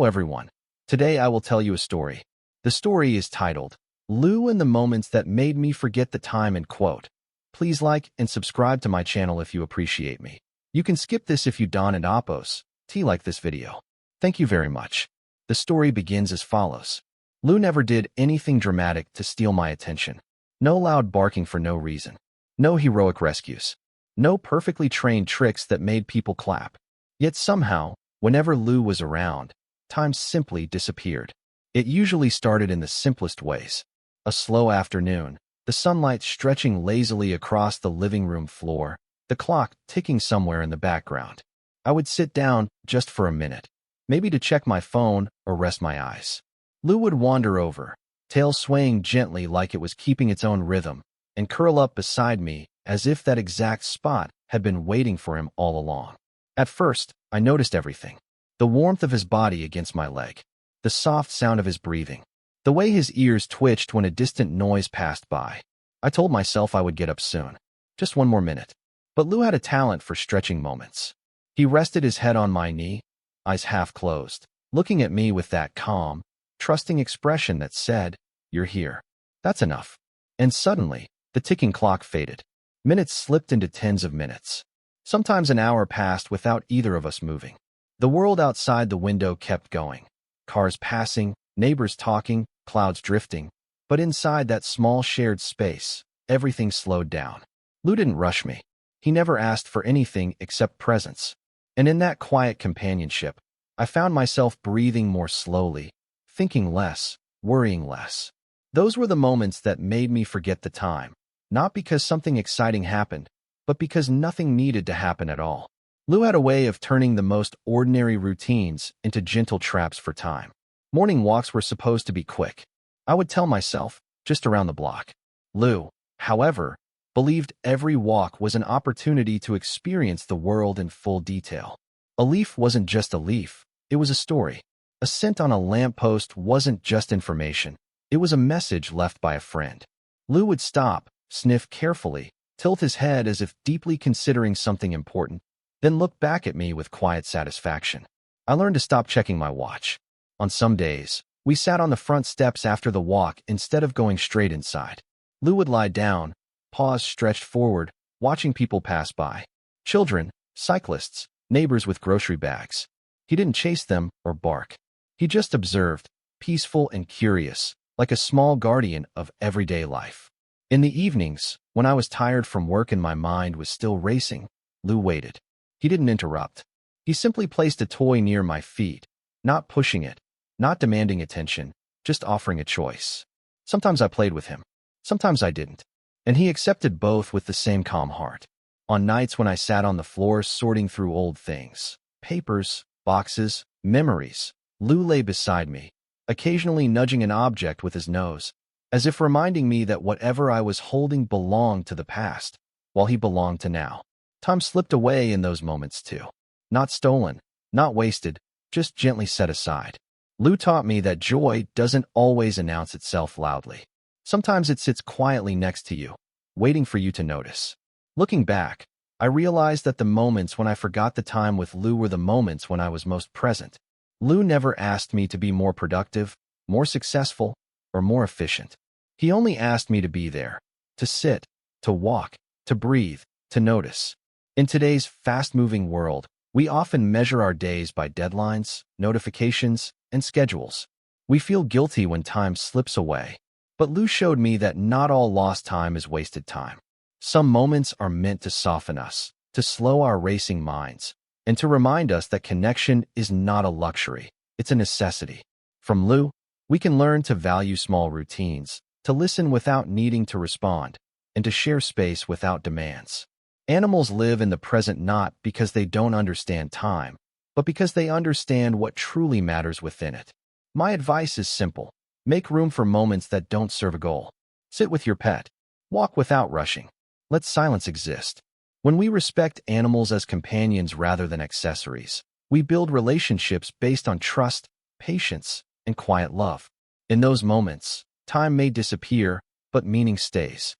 Hello everyone. Today I will tell you a story. The story is titled, Lou and the Moments That Made Me Forget the Time and Quote. Please like and subscribe to my channel if you appreciate me. You can skip this if you don't and oppose. Like this video. Thank you very much. The story begins as follows. Lou never did anything dramatic to steal my attention. No loud barking for no reason. No heroic rescues. No perfectly trained tricks that made people clap. Yet somehow, whenever Lou was around, time simply disappeared. It usually started in the simplest ways. A slow afternoon, the sunlight stretching lazily across the living room floor, the clock ticking somewhere in the background. I would sit down just for a minute, maybe to check my phone or rest my eyes. Lou would wander over, tail swaying gently like it was keeping its own rhythm, and curl up beside me as if that exact spot had been waiting for him all along. At first, I noticed everything. The warmth of his body against my leg, the soft sound of his breathing, the way his ears twitched when a distant noise passed by. I told myself I would get up soon. Just one more minute. But Lou had a talent for stretching moments. He rested his head on my knee, eyes half closed, looking at me with that calm, trusting expression that said, "You're here. That's enough." And suddenly, the ticking clock faded. Minutes slipped into tens of minutes. Sometimes an hour passed without either of us moving. The world outside the window kept going. Cars passing, neighbors talking, clouds drifting. But inside that small shared space, everything slowed down. Lou didn't rush me. He never asked for anything except presence. And in that quiet companionship, I found myself breathing more slowly, thinking less, worrying less. Those were the moments that made me forget the time, not because something exciting happened, but because nothing needed to happen at all. Lou had a way of turning the most ordinary routines into gentle traps for time. Morning walks were supposed to be quick. I would tell myself, just around the block. Lou, however, believed every walk was an opportunity to experience the world in full detail. A leaf wasn't just a leaf, it was a story. A scent on a lamppost wasn't just information, it was a message left by a friend. Lou would stop, sniff carefully, tilt his head as if deeply considering something important, then look back at me with quiet satisfaction. I learned to stop checking my watch. On some days, we sat on the front steps after the walk instead of going straight inside. Lou would lie down, paws stretched forward, watching people pass by. Children, cyclists, neighbors with grocery bags. He didn't chase them or bark. He just observed, peaceful and curious, like a small guardian of everyday life. In the evenings, when I was tired from work and my mind was still racing, Lou waited. He didn't interrupt. He simply placed a toy near my feet, not pushing it, not demanding attention, just offering a choice. Sometimes I played with him. Sometimes I didn't. And he accepted both with the same calm heart. On nights when I sat on the floor sorting through old things, papers, boxes, memories, Lou lay beside me, occasionally nudging an object with his nose, as if reminding me that whatever I was holding belonged to the past, while he belonged to now. Time slipped away in those moments too. Not stolen, not wasted, just gently set aside. Lou taught me that joy doesn't always announce itself loudly. Sometimes it sits quietly next to you, waiting for you to notice. Looking back, I realized that the moments when I forgot the time with Lou were the moments when I was most present. Lou never asked me to be more productive, more successful, or more efficient. He only asked me to be there, to sit, to walk, to breathe, to notice. In today's fast-moving world, we often measure our days by deadlines, notifications, and schedules. We feel guilty when time slips away. But Lou showed me that not all lost time is wasted time. Some moments are meant to soften us, to slow our racing minds, and to remind us that connection is not a luxury, it's a necessity. From Lou, we can learn to value small routines, to listen without needing to respond, and to share space without demands. Animals live in the present not because they don't understand time, but because they understand what truly matters within it. My advice is simple. Make room for moments that don't serve a goal. Sit with your pet. Walk without rushing. Let silence exist. When we respect animals as companions rather than accessories, we build relationships based on trust, patience, and quiet love. In those moments, time may disappear, but meaning stays.